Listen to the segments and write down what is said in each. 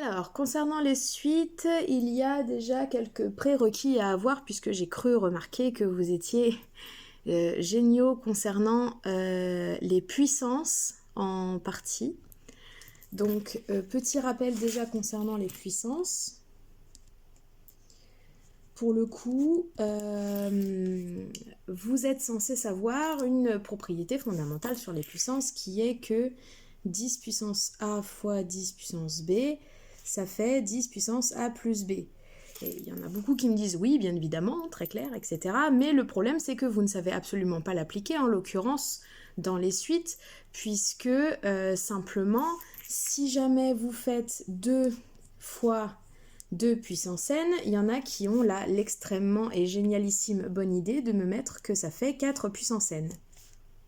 Alors, concernant les suites, il y a déjà quelques prérequis à avoir puisque j'ai cru remarquer que vous étiez géniaux concernant les puissances en partie. Donc, petit rappel déjà concernant les puissances. Pour le coup, vous êtes censé savoir une propriété fondamentale sur les puissances qui est que 10 puissance A fois 10 puissance B, ça fait 10 puissance A plus B. Et il y en a beaucoup qui me disent oui, bien évidemment, très clair, etc. Mais le problème, c'est que vous ne savez absolument pas l'appliquer, en l'occurrence dans les suites, puisque simplement, si jamais vous faites 2 fois 2 puissance n, il y en a qui ont l'extrêmement et génialissime bonne idée de me mettre que ça fait 4 puissance n.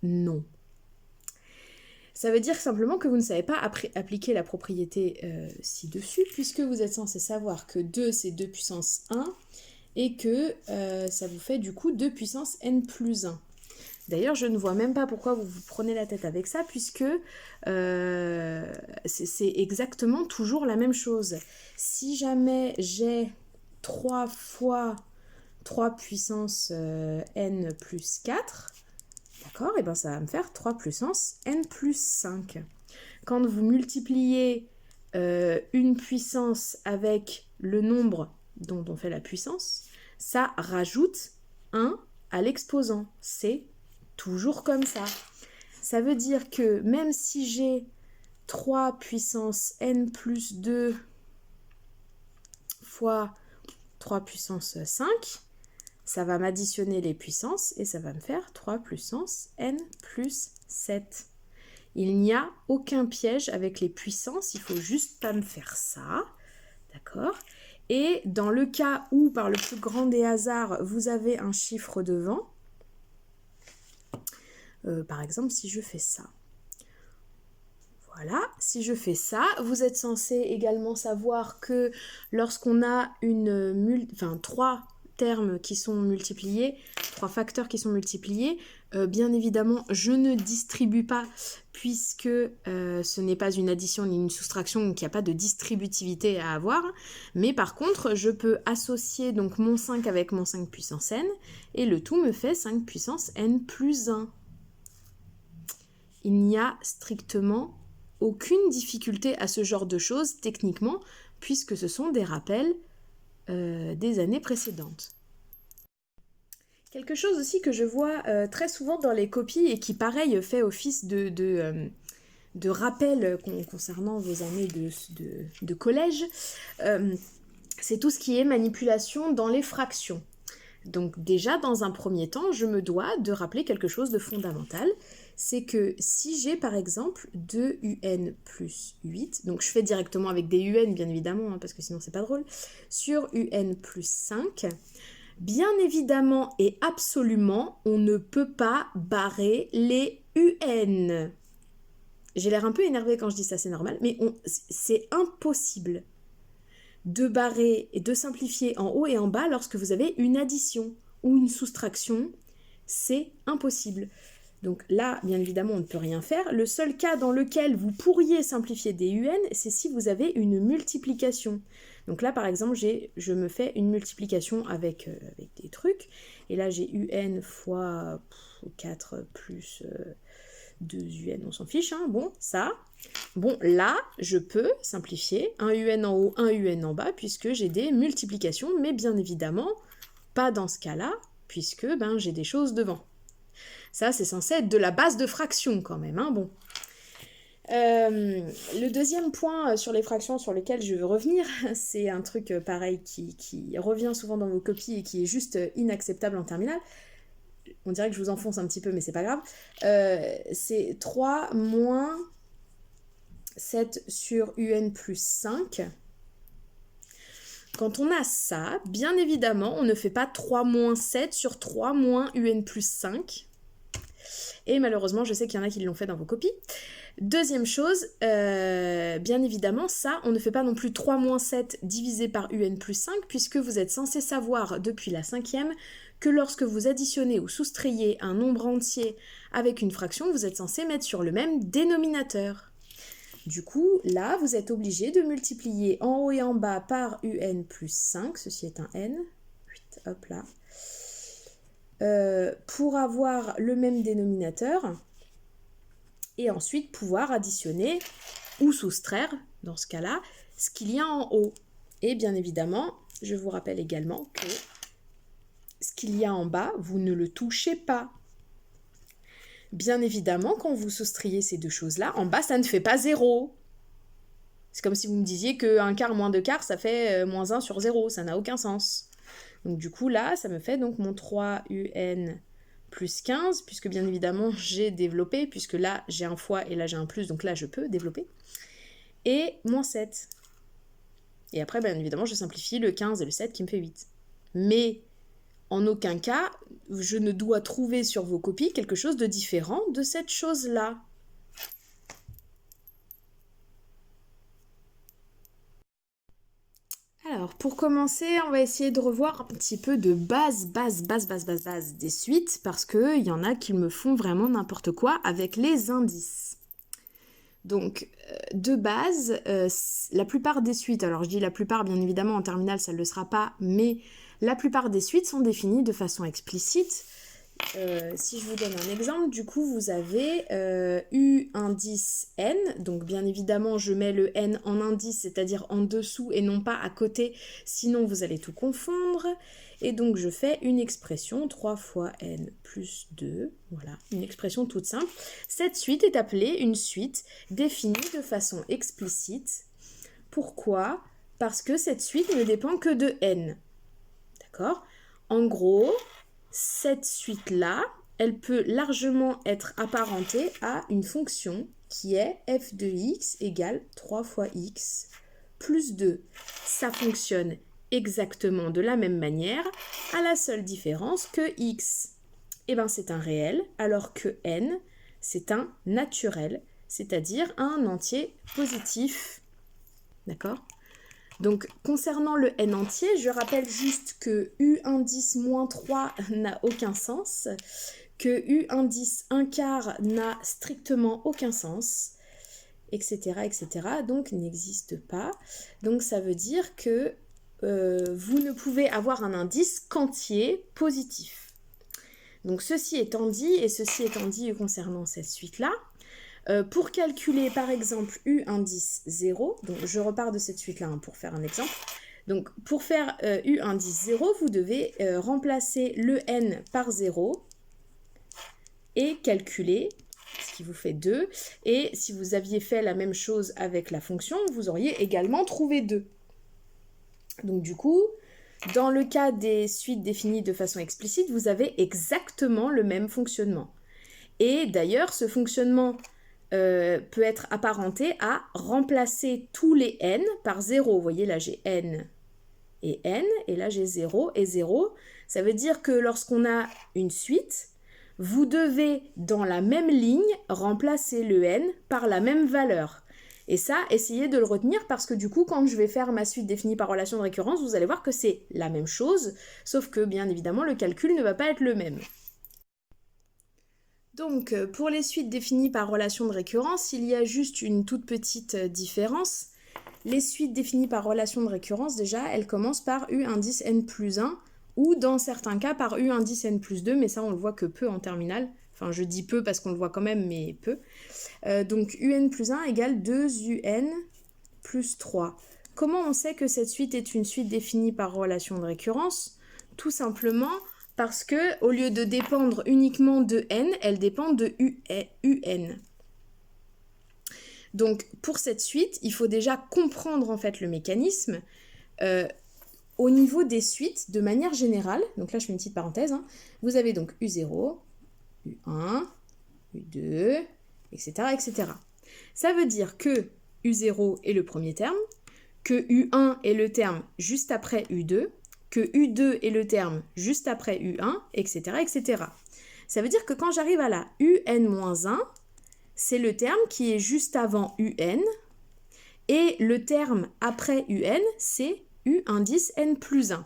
Non. Ça veut dire simplement que vous ne savez pas appliquer la propriété ci-dessus, puisque vous êtes censé savoir que 2 c'est 2 puissance 1, et que ça vous fait du coup 2 puissance n plus 1. D'ailleurs, je ne vois même pas pourquoi vous vous prenez la tête avec ça, puisque c'est exactement toujours la même chose. Si jamais j'ai 3 fois 3 puissance n plus 4, d'accord, et bien ça va me faire 3 puissance n plus 5. Quand vous multipliez une puissance avec le nombre dont on fait la puissance, ça rajoute 1 à l'exposant. C'est toujours comme ça. Ça veut dire que même si j'ai 3 puissance n plus 2 fois 3 puissance 5, ça va m'additionner les puissances et ça va me faire 3 puissance n plus 7. Il n'y a aucun piège avec les puissances, il faut juste pas me faire ça, d'accord? Et dans le cas où, par le plus grand des hasards, vous avez un chiffre devant, par exemple, si je fais ça. Voilà, si je fais ça, vous êtes censé également savoir que lorsqu'on a trois termes qui sont multipliés, 3 facteurs qui sont multipliés, bien évidemment, je ne distribue pas puisque ce n'est pas une addition ni une soustraction, donc il n'y a pas de distributivité à avoir. Mais par contre, je peux associer donc mon 5 avec mon 5 puissance n, et le tout me fait 5 puissance n plus 1. Il n'y a strictement aucune difficulté à ce genre de choses techniquement, puisque ce sont des rappels des années précédentes. Quelque chose aussi que je vois très souvent dans les copies et qui pareil fait office de rappel concernant vos années de collège, c'est tout ce qui est manipulation dans les fractions. Donc déjà, dans un premier temps, je me dois de rappeler quelque chose de fondamental, c'est que si j'ai par exemple 2un plus 8, donc je fais directement avec des un bien évidemment, parce que sinon c'est pas drôle, sur un plus 5, bien évidemment et absolument, on ne peut pas barrer les un. J'ai l'air un peu énervée quand je dis ça, c'est normal, mais c'est impossible de barrer et de simplifier en haut et en bas lorsque vous avez une addition ou une soustraction, c'est impossible. Donc là, bien évidemment, on ne peut rien faire. Le seul cas dans lequel vous pourriez simplifier des un, c'est si vous avez une multiplication. Donc là, par exemple, je me fais une multiplication avec des trucs. Et là, j'ai un fois 4 plus 2 un, on s'en fiche. Hein. Bon, ça. Bon, là, je peux simplifier un un en haut, un un en bas, puisque j'ai des multiplications. Mais bien évidemment, pas dans ce cas-là, puisque j'ai des choses devant. Ça, c'est censé être de la base de fraction quand même. Hein, bon. Le deuxième point sur les fractions sur lequel je veux revenir, c'est un truc pareil qui revient souvent dans vos copies et qui est juste inacceptable en terminale. On dirait que je vous enfonce un petit peu, mais c'est pas grave. C'est 3 moins 7 sur un plus 5. Quand on a ça, bien évidemment, on ne fait pas 3 moins 7 sur 3 moins un plus 5. Et malheureusement, je sais qu'il y en a qui l'ont fait dans vos copies. Deuxième chose, bien évidemment, ça, on ne fait pas non plus 3 moins 7 divisé par un plus 5, puisque vous êtes censé savoir depuis la 5e que lorsque vous additionnez ou soustrayez un nombre entier avec une fraction, vous êtes censé mettre sur le même dénominateur. Du coup, là, vous êtes obligé de multiplier en haut et en bas par un plus 5, ceci est un n, hop là, pour avoir le même dénominateur, et ensuite pouvoir additionner ou soustraire, dans ce cas-là, ce qu'il y a en haut. Et bien évidemment, je vous rappelle également que ce qu'il y a en bas, vous ne le touchez pas. Bien évidemment, quand vous soustrayez ces deux choses-là, en bas, ça ne fait pas 0. C'est comme si vous me disiez qu'un quart moins 2 quarts, ça fait moins 1 sur 0. Ça n'a aucun sens. Donc du coup, là, ça me fait donc mon 3un plus 15, puisque bien évidemment, j'ai développé, puisque là, j'ai un fois et là, j'ai un plus, donc là, je peux développer. Et moins 7. Et après, bien évidemment, je simplifie le 15 et le 7 qui me fait 8. Mais en aucun cas, je ne dois trouver sur vos copies quelque chose de différent de cette chose-là. Alors, pour commencer, on va essayer de revoir un petit peu de base des suites, parce qu'il y en a qui me font vraiment n'importe quoi avec les indices. Donc, de base, la plupart des suites, alors je dis la plupart, bien évidemment, en terminale, ça ne le sera pas, mais la plupart des suites sont définies de façon explicite. Si je vous donne un exemple, du coup, vous avez U indice N, donc bien évidemment, je mets le N en indice, c'est-à-dire en dessous et non pas à côté, sinon vous allez tout confondre. Et donc, je fais une expression 3 fois N plus 2, voilà, une expression toute simple. Cette suite est appelée une suite définie de façon explicite. Pourquoi? Parce que cette suite ne dépend que de N. D'accord? En gros, cette suite-là, elle peut largement être apparentée à une fonction qui est f de x égale 3 fois x plus 2. Ça fonctionne exactement de la même manière, à la seule différence que x, eh ben, c'est un réel, alors que n, c'est un naturel, c'est-à-dire un entier positif. D'accord ? Donc, concernant le n entier, je rappelle juste que u indice moins 3 n'a aucun sens, que u indice 1 quart n'a strictement aucun sens, etc., etc., donc n'existe pas. Donc, ça veut dire que vous ne pouvez avoir un indice qu'entier positif. Donc, ceci étant dit concernant cette suite-là, pour calculer par exemple U indice 0, donc je repars de cette suite-là pour faire un exemple. Donc pour faire U indice 0, vous devez remplacer le n par 0 et calculer, ce qui vous fait 2. Et si vous aviez fait la même chose avec la fonction, vous auriez également trouvé 2. Donc du coup, dans le cas des suites définies de façon explicite, vous avez exactement le même fonctionnement. Et d'ailleurs, ce fonctionnement peut être apparenté à remplacer tous les n par 0. Vous voyez, là j'ai n, et là j'ai 0 et 0. Ça veut dire que lorsqu'on a une suite, vous devez, dans la même ligne, remplacer le n par la même valeur. Et ça, essayez de le retenir parce que du coup, quand je vais faire ma suite définie par relation de récurrence, vous allez voir que c'est la même chose, sauf que, bien évidemment, le calcul ne va pas être le même. Donc, pour les suites définies par relation de récurrence, il y a juste une toute petite différence. Les suites définies par relation de récurrence, déjà, elles commencent par U indice n plus 1, ou dans certains cas par U indice n plus 2, mais ça, on le voit que peu en terminale. Enfin, je dis peu parce qu'on le voit quand même, mais peu. Donc, UN plus 1 égale 2UN plus 3. Comment on sait que cette suite est une suite définie par relation de récurrence? Tout simplement parce que au lieu de dépendre uniquement de n, elle dépend de un. Donc pour cette suite, il faut déjà comprendre en fait le mécanisme au niveau des suites de manière générale. Donc là je fais une petite parenthèse. Vous avez donc U0, U1, U2, etc., etc. Ça veut dire que U0 est le premier terme, que U1 est le terme juste après U2, que U2 est le terme juste après U1, etc., etc. Ça veut dire que quand j'arrive à la UN-1, c'est le terme qui est juste avant UN, et le terme après UN, c'est U indice N plus 1.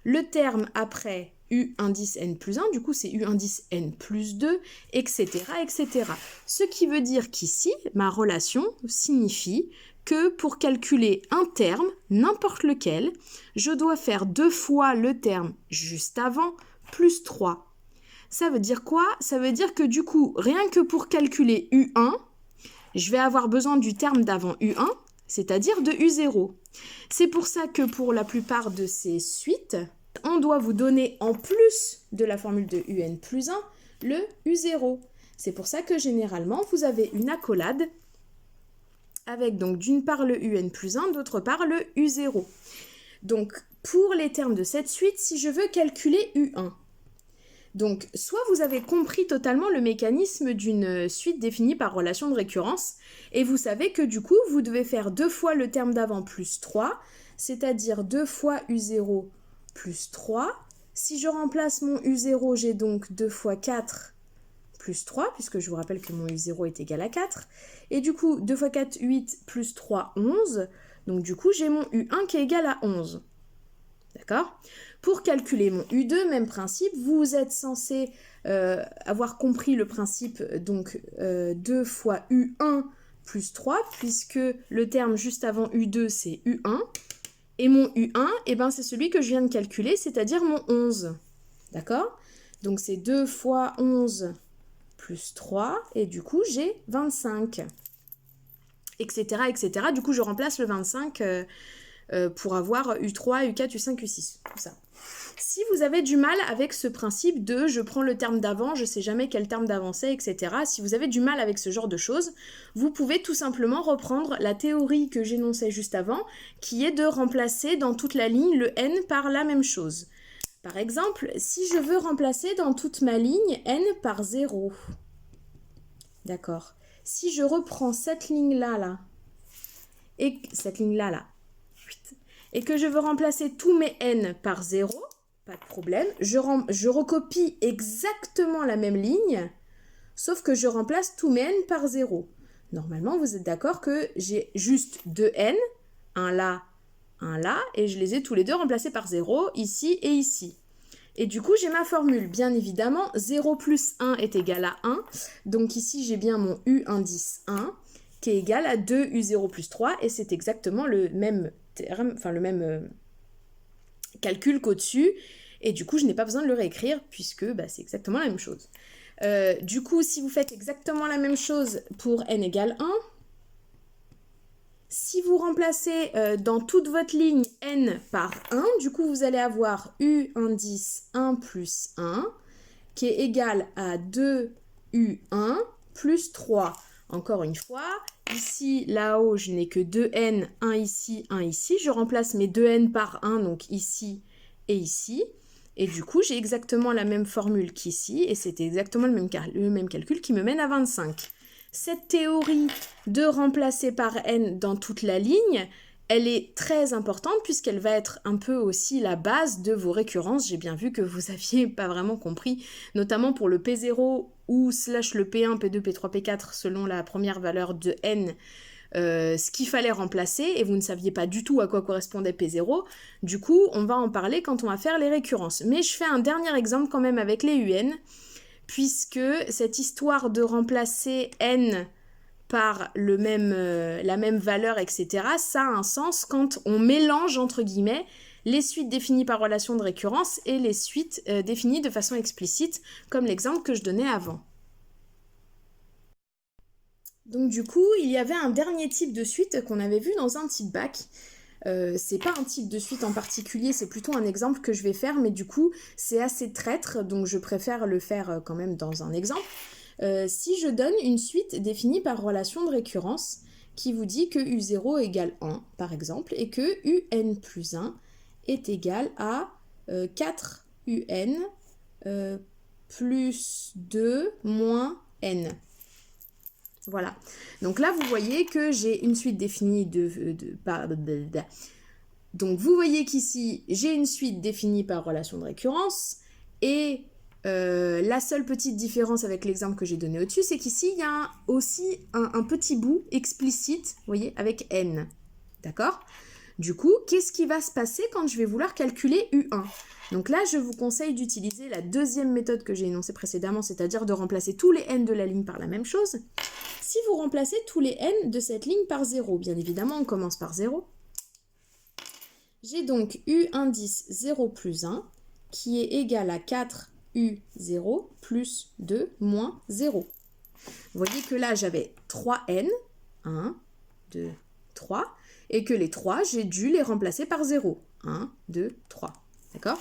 Le terme après U indice n plus 1, du coup c'est U indice n plus 2, etc., etc. Ce qui veut dire qu'ici, ma relation signifie que pour calculer un terme, n'importe lequel, je dois faire 2 fois le terme juste avant plus 3. Ça veut dire quoi? Ça veut dire que du coup, rien que pour calculer U1, je vais avoir besoin du terme d'avant U1, c'est-à-dire de U0. C'est pour ça que pour la plupart de ces suites, on doit vous donner en plus de la formule de UN plus 1, le U0. C'est pour ça que généralement, vous avez une accolade avec donc d'une part le UN plus 1, d'autre part le U0. Donc, pour les termes de cette suite, si je veux calculer U1, donc soit vous avez compris totalement le mécanisme d'une suite définie par relation de récurrence, et vous savez que du coup, vous devez faire 2 fois le terme d'avant plus 3, c'est-à-dire 2 fois U0 plus 3. Si je remplace mon U0, j'ai donc 2 fois 4 plus 3, puisque je vous rappelle que mon U0 est égal à 4. Et du coup, 2 fois 4, 8, plus 3, 11. Donc du coup, j'ai mon U1 qui est égal à 11. D'accord? Pour calculer mon U2, même principe, vous êtes censé avoir compris le principe, donc 2 fois U1 plus 3, puisque le terme juste avant U2, c'est U1. Et mon U1, eh ben, c'est celui que je viens de calculer, c'est-à-dire mon 11. D'accord? Donc c'est 2 fois 11 plus 3, et du coup, j'ai 25. Etc., etc. Du coup, je remplace le 25 pour avoir U3, U4, U5, U6. Tout ça. Si vous avez du mal avec ce principe de je prends le terme d'avant, je ne sais jamais quel terme d'avant c'est, etc. Si vous avez du mal avec ce genre de choses, vous pouvez tout simplement reprendre la théorie que j'énonçais juste avant, qui est de remplacer dans toute la ligne le n par la même chose. Par exemple, si je veux remplacer dans toute ma ligne n par 0, d'accord. Si je reprends cette ligne-là, et cette ligne-là, et que je veux remplacer tous mes n par 0, pas de problème, je recopie exactement la même ligne, sauf que je remplace tous mes n par 0. Normalement, vous êtes d'accord que j'ai juste 2 n, un là, et je les ai tous les deux remplacés par 0, ici et ici. Et du coup, j'ai ma formule. Bien évidemment, 0 plus 1 est égal à 1. Donc ici, j'ai bien mon U indice 1 qui est égal à 2 U0 plus 3. Et c'est exactement le même terme, enfin le même calcul qu'au-dessus. Et du coup, je n'ai pas besoin de le réécrire puisque c'est exactement la même chose. Du coup, si vous faites exactement la même chose pour n égale 1, si vous remplacez dans toute votre ligne n par 1, du coup, vous allez avoir U indice 1 plus 1 qui est égal à 2U1 plus 3. Encore une fois, ici, là-haut, je n'ai que 2n, 1 ici, 1 ici. Je remplace mes 2n par 1, donc ici et ici. Et du coup, j'ai exactement la même formule qu'ici, et c'est exactement le même calcul qui me mène à 25. Cette théorie de remplacer par n dans toute la ligne, elle est très importante puisqu'elle va être un peu aussi la base de vos récurrences. J'ai bien vu que vous n'aviez pas vraiment compris, notamment pour le P0 ou / le P1, P2, P3, P4 selon la première valeur de n, ce qu'il fallait remplacer et vous ne saviez pas du tout à quoi correspondait P0. Du coup, on va en parler quand on va faire les récurrences. Mais je fais un dernier exemple quand même avec les UN, puisque cette histoire de remplacer n par la même valeur, etc., ça a un sens quand on mélange, entre guillemets, les suites définies par relation de récurrence et les suites définies de façon explicite, comme l'exemple que je donnais avant. Donc du coup, il y avait un dernier type de suite qu'on avait vu dans un type bac. C'est pas un type de suite en particulier, c'est plutôt un exemple que je vais faire, mais du coup, c'est assez traître, donc je préfère le faire quand même dans un exemple. Si je donne une suite définie par relation de récurrence qui vous dit que U0 égale 1, par exemple, et que UN plus 1 est égal à 4UN plus 2 moins N. Voilà. Donc là, vous voyez que j'ai une suite définie Donc vous voyez qu'ici, j'ai une suite définie par relation de récurrence et la seule petite différence avec l'exemple que j'ai donné au-dessus, c'est qu'ici, il y a aussi un petit bout explicite, vous voyez, avec n. D'accord ? Du coup, qu'est-ce qui va se passer quand je vais vouloir calculer U1? Donc là, je vous conseille d'utiliser la deuxième méthode que j'ai énoncée précédemment, c'est-à-dire de remplacer tous les n de la ligne par la même chose. Si vous remplacez tous les n de cette ligne par 0, bien évidemment, on commence par 0. J'ai donc U indice 0 plus 1 qui est égal à 4U0 plus 2 moins 0. Vous voyez que là, j'avais 3n, 1, 2, 3, et que les 3, j'ai dû les remplacer par 0. 1, 2, 3. D'accord?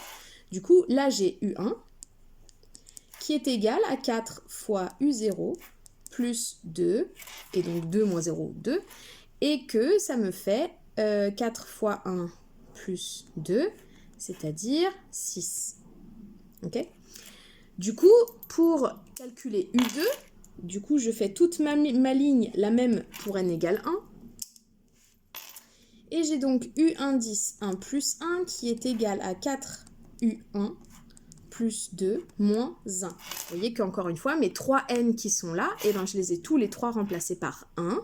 Du coup, là, j'ai U1 qui est égal à 4 fois U0 plus 2, et donc 2 moins 0, 2, et que ça me fait 4 fois 1 plus 2, c'est-à-dire 6. Ok? Du coup, pour calculer U2, du coup, je fais toute ma ligne la même pour n égale 1. Et j'ai donc U indice 1 plus 1 qui est égal à 4U1 plus 2 moins 1. Vous voyez qu'encore une fois, mes 3n qui sont là, eh ben, je les ai tous les 3 remplacés par 1.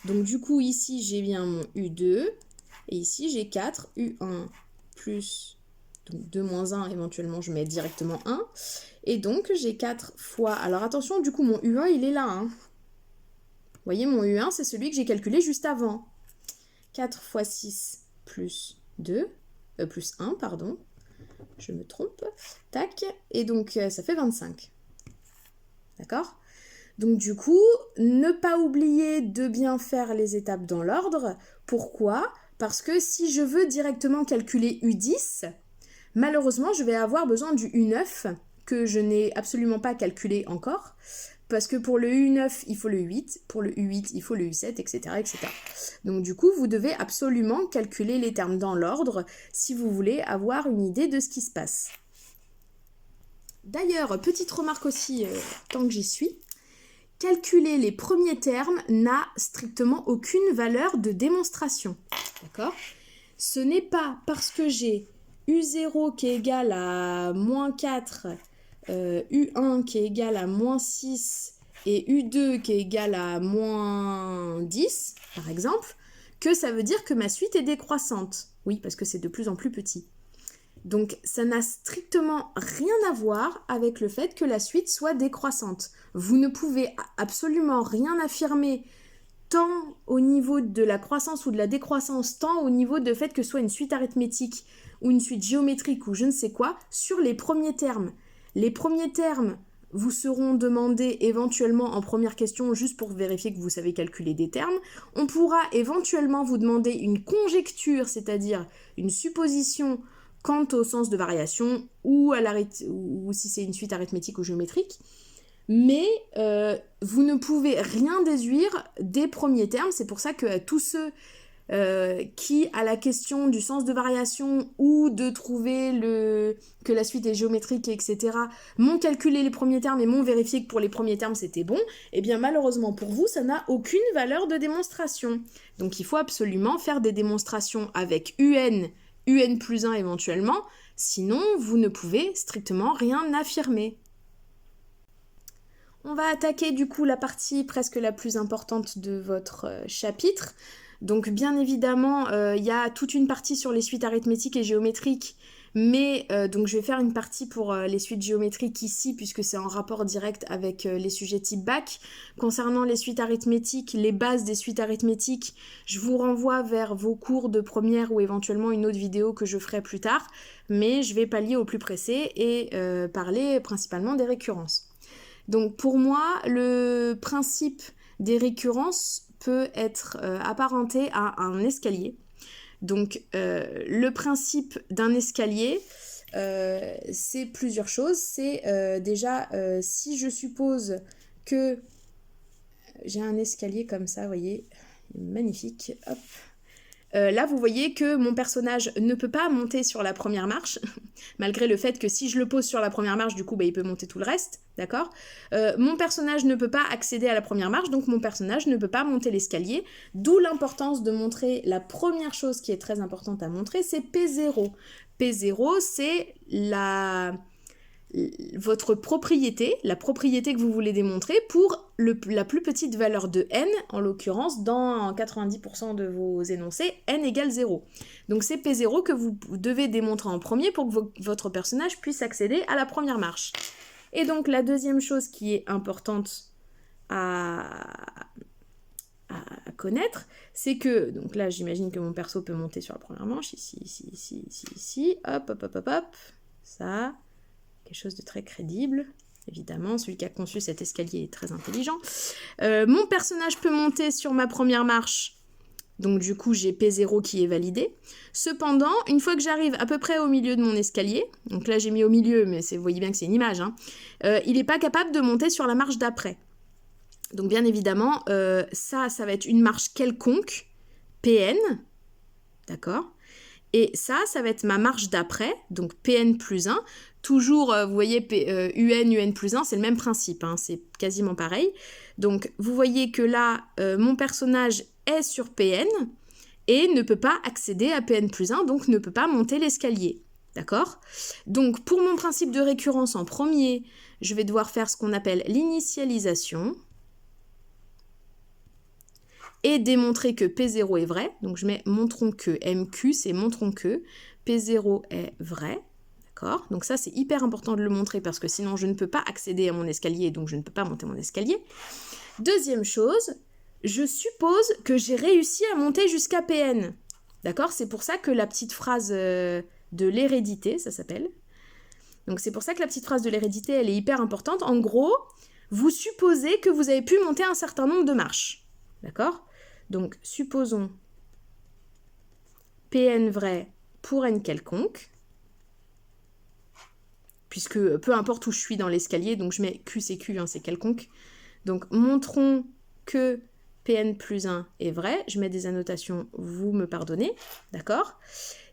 Donc du coup, ici, j'ai bien mon U2. Et ici, j'ai 4U1 plus donc 2 moins 1, éventuellement, je mets directement 1. Et donc, j'ai 4 fois... Alors attention, du coup, mon U1, il est là. Hein. Vous voyez, mon U1, c'est celui que j'ai calculé juste avant. 4 fois 6 plus 2, plus 1, pardon. Je me trompe. Tac. Et donc, ça fait 25. D'accord ? Donc, du coup, ne pas oublier de bien faire les étapes dans l'ordre. Pourquoi ? Parce que si je veux directement calculer U10, malheureusement, je vais avoir besoin du U9 que je n'ai absolument pas calculé encore. Parce que pour le U9, il faut le 8, pour le U8, il faut le U7, etc., etc. Donc du coup, vous devez absolument calculer les termes dans l'ordre si vous voulez avoir une idée de ce qui se passe. D'ailleurs, petite remarque aussi, tant que j'y suis, calculer les premiers termes n'a strictement aucune valeur de démonstration. D'accord ? Ce n'est pas parce que j'ai U0 qui est égal à moins 4, U1 qui est égal à moins 6 et U2 qui est égal à moins 10, par exemple, que ça veut dire que ma suite est décroissante. Oui, parce que c'est de plus en plus petit. Donc, ça n'a strictement rien à voir avec le fait que la suite soit décroissante. Vous ne pouvez absolument rien affirmer tant au niveau de la croissance ou de la décroissance, tant au niveau de fait que ce soit une suite arithmétique ou une suite géométrique ou je ne sais quoi, sur les premiers termes. Les premiers termes vous seront demandés éventuellement en première question juste pour vérifier que vous savez calculer des termes. On pourra éventuellement vous demander une conjecture, c'est-à-dire une supposition quant au sens de variation ou si c'est une suite arithmétique ou géométrique. Mais vous ne pouvez rien déduire des premiers termes. C'est pour ça que tous ceux qui, à la question du sens de variation ou de trouver que la suite est géométrique, etc., m'ont calculé les premiers termes et m'ont vérifié que pour les premiers termes c'était bon, eh bien malheureusement pour vous, ça n'a aucune valeur de démonstration. Donc il faut absolument faire des démonstrations avec UN plus 1 éventuellement, sinon vous ne pouvez strictement rien affirmer. On va attaquer du coup la partie presque la plus importante de votre chapitre. Donc bien évidemment, il y a toute une partie sur les suites arithmétiques et géométriques, mais donc je vais faire une partie pour les suites géométriques ici, puisque c'est en rapport direct avec les sujets type bac. Concernant les suites arithmétiques, les bases des suites arithmétiques, je vous renvoie vers vos cours de première ou éventuellement une autre vidéo que je ferai plus tard, mais je vais pallier au plus pressé et parler principalement des récurrences. Donc pour moi, le principe des récurrences peut être apparenté à un escalier. Donc le principe d'un escalier, c'est plusieurs choses. C'est déjà, si je suppose que j'ai un escalier comme ça, vous voyez, magnifique, hop. Là, vous voyez que mon personnage ne peut pas monter sur la première marche, malgré le fait que si je le pose sur la première marche, du coup, il peut monter tout le reste, d'accord ? Mon personnage ne peut pas accéder à la première marche, donc mon personnage ne peut pas monter l'escalier, d'où l'importance de montrer la première chose qui est très importante à montrer, c'est P0. P0, c'est la votre propriété, la propriété que vous voulez démontrer pour la plus petite valeur de n, en l'occurrence dans 90% de vos énoncés, n égale 0. Donc c'est P0 que vous devez démontrer en premier pour que votre personnage puisse accéder à la première marche. Et donc la deuxième chose qui est importante à connaître, c'est que, donc là j'imagine que mon perso peut monter sur la première manche, ici, hop, ça, quelque chose de très crédible, évidemment, celui qui a conçu cet escalier est très intelligent. Mon personnage peut monter sur ma première marche, donc du coup j'ai P0 qui est validé. Cependant, une fois que j'arrive à peu près au milieu de mon escalier, donc là j'ai mis au milieu, mais vous voyez bien que c'est une image, hein, il n'est pas capable de monter sur la marche d'après. Donc bien évidemment, ça va être une marche quelconque, Pn, d'accord? Et ça va être ma marche d'après, donc Pn plus 1. Toujours, vous voyez, Un plus 1, c'est le même principe, hein, c'est quasiment pareil. Donc vous voyez que là, mon personnage est sur Pn et ne peut pas accéder à Pn plus 1, donc ne peut pas monter l'escalier. D'accord? Donc pour mon principe de récurrence en premier, je vais devoir faire ce qu'on appelle l'initialisation et démontrer que P0 est vrai. Donc je mets montrons que, MQ, c'est montrons que P0 est vrai. D'accord? Donc ça, c'est hyper important de le montrer parce que sinon, je ne peux pas accéder à mon escalier, donc je ne peux pas monter mon escalier. Deuxième chose, je suppose que j'ai réussi à monter jusqu'à Pn. D'accord? C'est pour ça que la petite phrase de l'hérédité, ça s'appelle. Donc c'est pour ça que la petite phrase de l'hérédité, elle est hyper importante. En gros, vous supposez que vous avez pu monter un certain nombre de marches. D'accord? Donc, supposons Pn vrai pour n quelconque, puisque peu importe où je suis dans l'escalier, donc je mets Q, c'est Q, hein, c'est quelconque. Donc, montrons que Pn plus 1 est vrai. Je mets des annotations, vous me pardonnez, d'accord?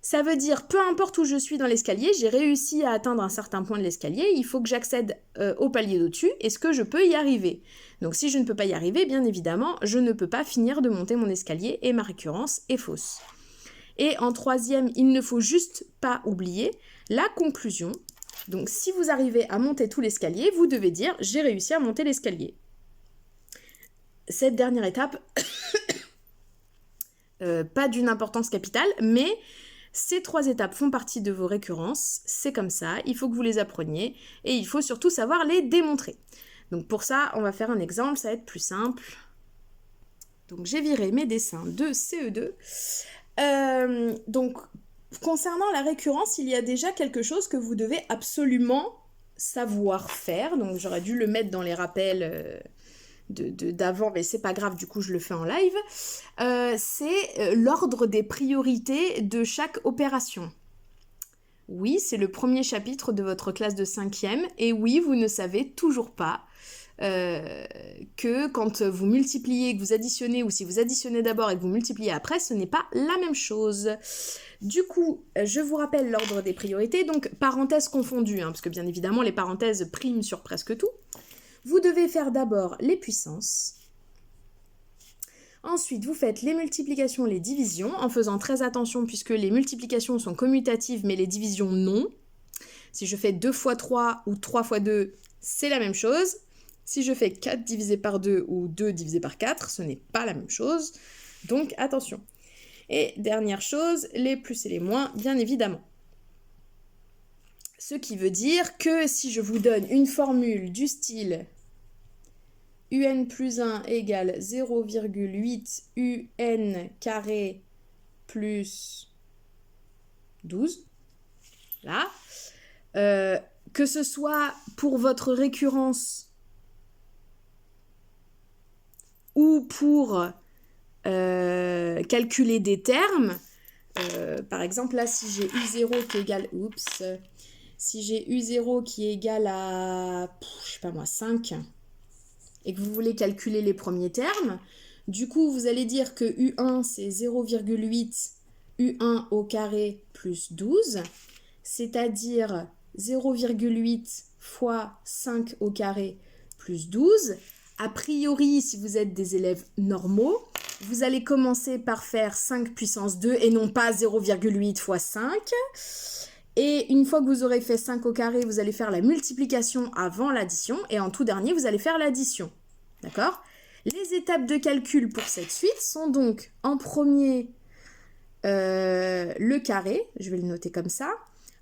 Ça veut dire, peu importe où je suis dans l'escalier, j'ai réussi à atteindre un certain point de l'escalier, il faut que j'accède au palier d'au-dessus. Est-ce que je peux y arriver? Donc si je ne peux pas y arriver, bien évidemment, je ne peux pas finir de monter mon escalier et ma récurrence est fausse. Et en troisième, il ne faut juste pas oublier la conclusion. Donc si vous arrivez à monter tout l'escalier, vous devez dire « j'ai réussi à monter l'escalier ». Cette dernière étape, pas d'une importance capitale, mais ces 3 étapes font partie de vos récurrences, c'est comme ça, il faut que vous les appreniez et il faut surtout savoir les démontrer. Donc pour ça, on va faire un exemple, ça va être plus simple. Donc j'ai viré mes dessins de CE2. Donc concernant la récurrence, il y a déjà quelque chose que vous devez absolument savoir faire. Donc j'aurais dû le mettre dans les rappels d'avant, mais c'est pas grave, du coup je le fais en live. C'est l'ordre des priorités de chaque opération. Oui, c'est le premier chapitre de votre classe de 5e, et oui, vous ne savez toujours pas que quand vous multipliez, que vous additionnez, ou si vous additionnez d'abord et que vous multipliez après, ce n'est pas la même chose. Du coup, je vous rappelle l'ordre des priorités, donc parenthèses confondues, hein, parce que bien évidemment les parenthèses priment sur presque tout. Vous devez faire d'abord les puissances. Ensuite, vous faites les multiplications, les divisions, en faisant très attention puisque les multiplications sont commutatives, mais les divisions non. Si je fais 2 fois 3 ou 3 fois 2, c'est la même chose. Si je fais 4 divisé par 2 ou 2 divisé par 4, ce n'est pas la même chose. Donc, attention. Et dernière chose, les plus et les moins, bien évidemment. Ce qui veut dire que si je vous donne une formule du style un plus 1 égale 0,8 un carré plus 12, là, que ce soit pour votre récurrence ou pour calculer des termes, par exemple là si j'ai U0 qui est égal, si j'ai U0 qui est égal à, je sais pas moi, 5, et que vous voulez calculer les premiers termes, du coup vous allez dire que U1 c'est 0,8 U1 au carré plus 12, c'est-à-dire 0,8 fois 5 au carré plus 12. A priori, si vous êtes des élèves normaux, vous allez commencer par faire 5 puissance 2 et non pas 0,8 fois 5. Et une fois que vous aurez fait 5 au carré, vous allez faire la multiplication avant l'addition. Et en tout dernier, vous allez faire l'addition. D'accord? Les étapes de calcul pour cette suite sont donc en premier le carré. Je vais le noter comme ça.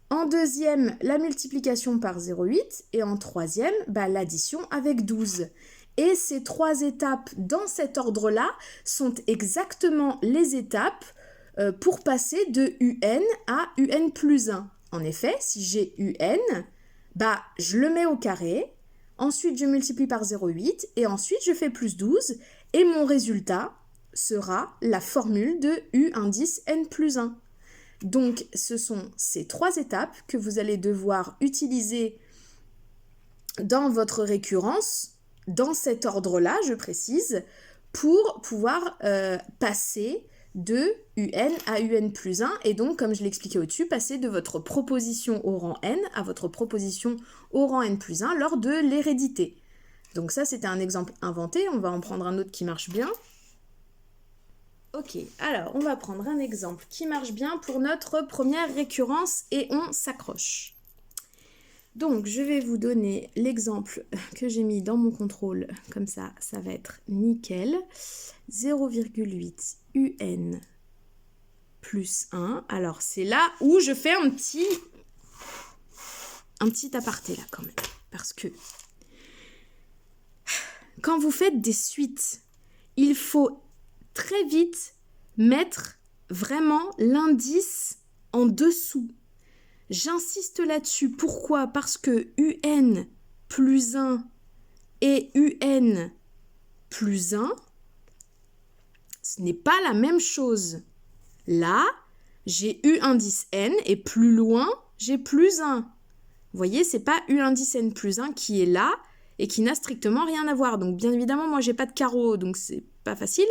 En deuxième, la multiplication par 0,8. Et en troisième, l'addition avec 12. Et ces 3 étapes dans cet ordre-là sont exactement les étapes pour passer de UN à UN plus 1. En effet, si j'ai UN, je le mets au carré, ensuite je multiplie par 0,8 et ensuite je fais plus 12 et mon résultat sera la formule de U indice N plus 1. Donc ce sont ces 3 étapes que vous allez devoir utiliser dans votre récurrence, dans cet ordre-là, je précise, pour pouvoir passer de UN à UN plus 1, et donc, comme je l'expliquais au-dessus, passer de votre proposition au rang N à votre proposition au rang N plus 1 lors de l'hérédité. Donc ça, c'était un exemple inventé, on va en prendre un autre qui marche bien. Ok, alors on va prendre un exemple qui marche bien pour notre première récurrence et on s'accroche. Donc, je vais vous donner l'exemple que j'ai mis dans mon contrôle, comme ça, ça va être nickel. 0,8 UN plus 1. Alors, c'est là où je fais un petit aparté là quand même. Parce que quand vous faites des suites, il faut très vite mettre vraiment l'indice en dessous. J'insiste là-dessus. Pourquoi? Parce que UN plus 1 et UN plus 1, ce n'est pas la même chose. Là, j'ai U indice N et plus loin, j'ai plus 1. Vous voyez, c'est pas U indice N plus 1 qui est là et qui n'a strictement rien à voir. Donc, bien évidemment, moi, j'ai pas de carreau, donc c'est pas facile.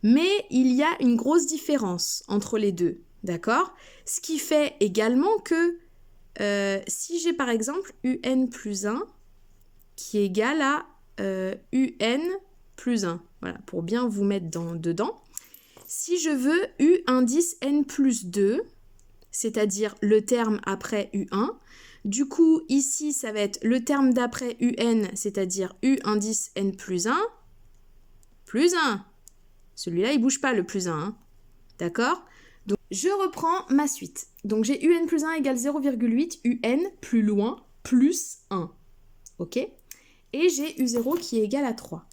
Mais il y a une grosse différence entre les deux. D'accord? Ce qui fait également que si j'ai par exemple UN plus 1 qui est égal à UN plus 1, voilà, pour bien vous mettre dedans. Si je veux U indice N plus 2, c'est-à-dire le terme après U1, du coup, ici, ça va être le terme d'après UN, c'est-à-dire U indice N plus 1, plus 1. Celui-là, il ne bouge pas, le plus 1. Hein. D'accord? Donc, je reprends ma suite. Donc, j'ai UN plus 1 égale 0,8, UN plus loin, plus 1. OK? Et j'ai U0 qui est égal à 3.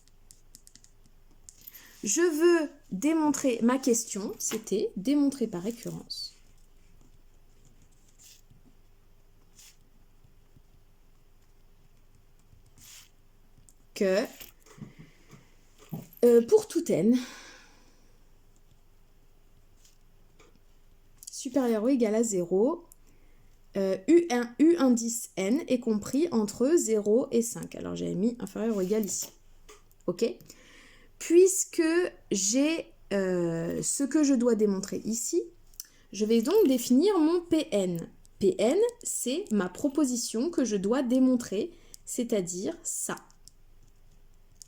Je veux démontrer, ma question, c'était démontrer par récurrence que pour tout n, supérieur ou égal à 0, U indice n est compris entre 0 et 5. Alors j'avais mis inférieur ou égal ici. OK? Puisque j'ai ce que je dois démontrer ici, je vais donc définir mon Pn. Pn, c'est ma proposition que je dois démontrer, c'est-à-dire ça.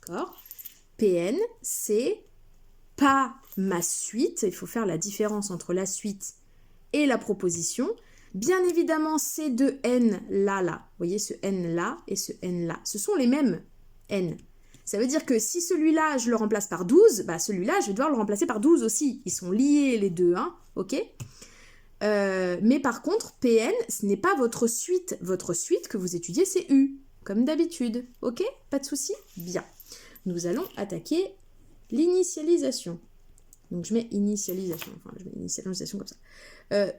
D'accord? Pn, c'est pas ma suite. Il faut faire la différence entre la suite et la proposition. Bien évidemment, ces deux n là. Vous voyez ce n là et ce n là. Ce sont les mêmes n. Ça veut dire que si celui-là, je le remplace par 12, celui-là, je vais devoir le remplacer par 12 aussi. Ils sont liés les deux, hein, ok? Mais par contre, Pn, ce n'est pas votre suite. Votre suite que vous étudiez, c'est U, comme d'habitude. Ok? Pas de souci? Bien. Nous allons attaquer l'initialisation. Donc, je mets initialisation. Enfin, je mets initialisation comme ça.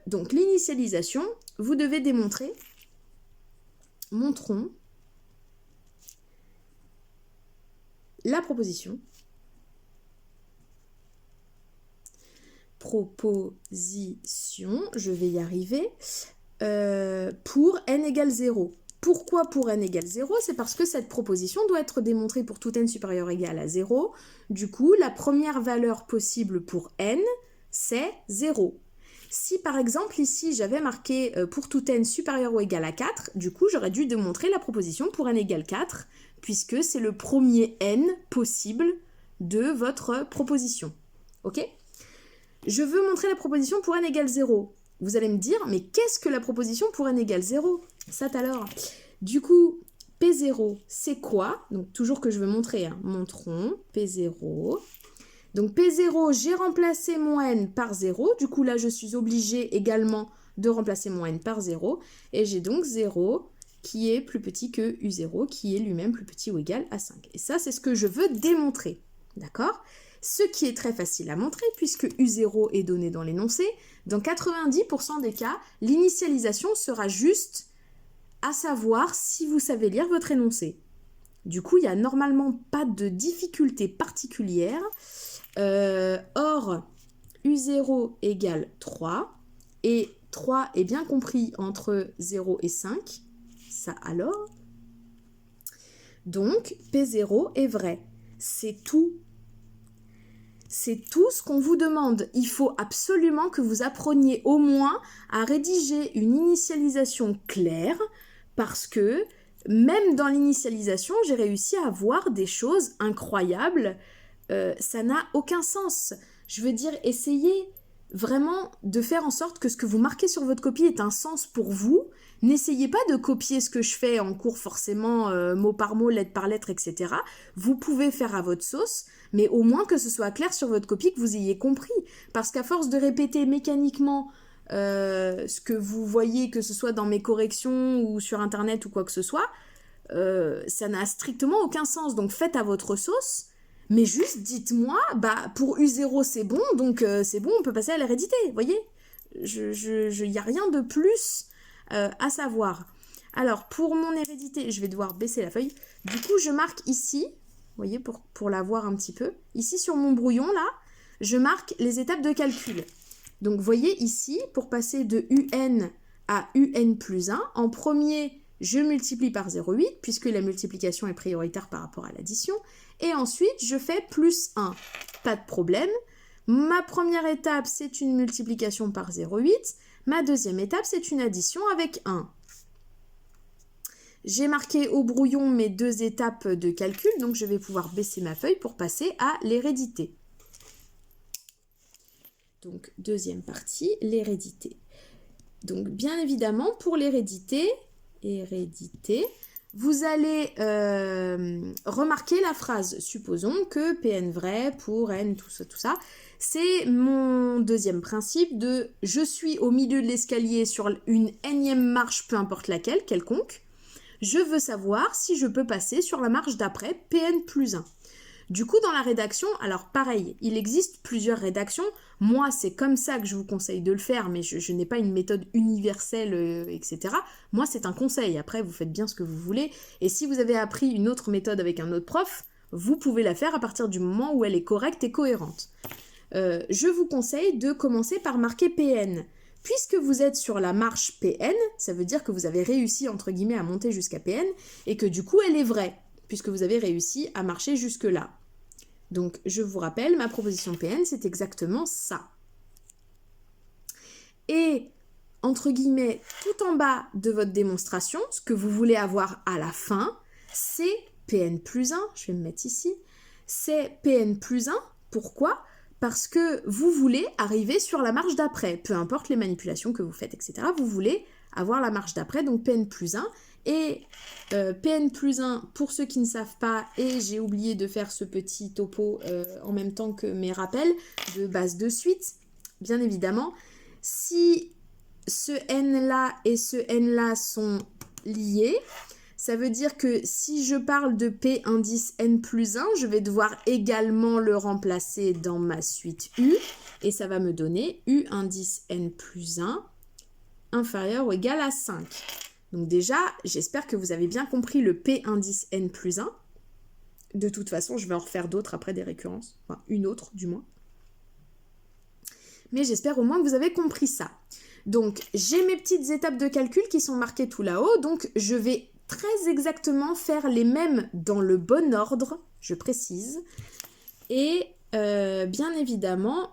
Donc, l'initialisation, vous devez démontrer, montrons, la proposition. Proposition, je vais y arriver, pour n égale 0. Pourquoi pour n égale 0? C'est parce que cette proposition doit être démontrée pour tout n supérieur ou égal à 0. Du coup, la première valeur possible pour n, c'est 0. Si par exemple ici j'avais marqué pour tout n supérieur ou égal à 4, du coup j'aurais dû démontrer la proposition pour n égale 4, puisque c'est le premier n possible de votre proposition. Ok? Je veux montrer la proposition pour n égale 0. vous allez me dire, mais qu'est-ce que la proposition pour n égale 0? Ça alors. Du coup, P0, c'est quoi? Donc toujours que je veux montrer, hein. Montrons P0. Donc P0, j'ai remplacé mon n par 0. Du coup, là, je suis obligée également de remplacer mon n par 0. Et j'ai donc 0 qui est plus petit que U0, qui est lui-même plus petit ou égal à 5. Et ça, c'est ce que je veux démontrer. D'accord? Ce qui est très facile à montrer, puisque U0 est donné dans l'énoncé. Dans 90% des cas, l'initialisation sera juste à savoir si vous savez lire votre énoncé. Du coup, il n'y a normalement pas de difficulté particulière. Or, U0 égale 3, et 3 est bien compris entre 0 et 5. Ça alors. Donc, P0 est vrai. C'est tout. C'est tout ce qu'on vous demande. Il faut absolument que vous appreniez au moins à rédiger une initialisation claire, parce que même dans l'initialisation, j'ai réussi à voir des choses incroyables. Ça n'a aucun sens. Je veux dire, essayez vraiment de faire en sorte que ce que vous marquez sur votre copie ait un sens pour vous. N'essayez pas de copier ce que je fais en cours forcément, mot par mot, lettre par lettre, etc. Vous pouvez faire à votre sauce, mais au moins que ce soit clair sur votre copie, que vous ayez compris. Parce qu'à force de répéter mécaniquement ce que vous voyez, que ce soit dans mes corrections ou sur Internet ou quoi que ce soit, ça n'a strictement aucun sens. Donc faites à votre sauce, mais juste dites-moi, bah pour U0 c'est bon, donc c'est bon, on peut passer à l'hérédité, vous voyez? Il n'y a rien de plus à savoir. Alors, pour mon hérédité, je vais devoir baisser la feuille. Du coup, je marque ici, vous voyez, pour la voir un petit peu. Ici, sur mon brouillon, là, je marque les étapes de calcul. Donc, vous voyez ici, pour passer de UN à UN plus 1, en premier, je multiplie par 0,8, puisque la multiplication est prioritaire par rapport à l'addition. Et ensuite, je fais plus 1. Pas de problème. Ma première étape, c'est une multiplication par 0,8. Ma deuxième étape, c'est une addition avec 1. J'ai marqué au brouillon mes deux étapes de calcul, donc je vais pouvoir baisser ma feuille pour passer à l'hérédité. Donc, deuxième partie, l'hérédité. Donc, bien évidemment, pour l'hérédité, vous allez remarquer la phrase. Supposons que Pn vrai pour n, tout ça. C'est mon deuxième principe de « je suis au milieu de l'escalier sur une énième marche, peu importe laquelle, quelconque. Je veux savoir si je peux passer sur la marche d'après, Pn plus 1. » Du coup, dans la rédaction, alors pareil, il existe plusieurs rédactions. Moi, c'est comme ça que je vous conseille de le faire, mais je n'ai pas une méthode universelle, etc. Moi, c'est un conseil. Après, vous faites bien ce que vous voulez. Et si vous avez appris une autre méthode avec un autre prof, vous pouvez la faire à partir du moment où elle est correcte et cohérente. Je vous conseille de commencer par marquer Pn. Puisque vous êtes sur la marche Pn, ça veut dire que vous avez réussi, entre guillemets, à monter jusqu'à Pn, et que du coup, elle est vraie, puisque vous avez réussi à marcher jusque-là. Donc, je vous rappelle, ma proposition Pn, c'est exactement ça. Et, entre guillemets, tout en bas de votre démonstration, ce que vous voulez avoir à la fin, c'est Pn plus 1, je vais me mettre ici, c'est Pn plus 1, pourquoi ? Parce que vous voulez arriver sur la marche d'après, peu importe les manipulations que vous faites, etc. Vous voulez avoir la marche d'après, donc Pn plus 1. Et Pn plus 1, pour ceux qui ne savent pas, et j'ai oublié de faire ce petit topo en même temps que mes rappels de base de suite, bien évidemment, si ce n-là et ce n-là sont liés, ça veut dire que si je parle de P indice n plus 1, je vais devoir également le remplacer dans ma suite U, et ça va me donner U indice n plus 1 inférieur ou égal à 5. Donc déjà, j'espère que vous avez bien compris le P indice n plus 1. De toute façon, je vais en refaire d'autres après des récurrences, enfin une autre du moins. Mais j'espère au moins que vous avez compris ça. Donc, j'ai mes petites étapes de calcul qui sont marquées tout là-haut, donc je vais très exactement faire les mêmes dans le bon ordre, je précise. Et bien évidemment,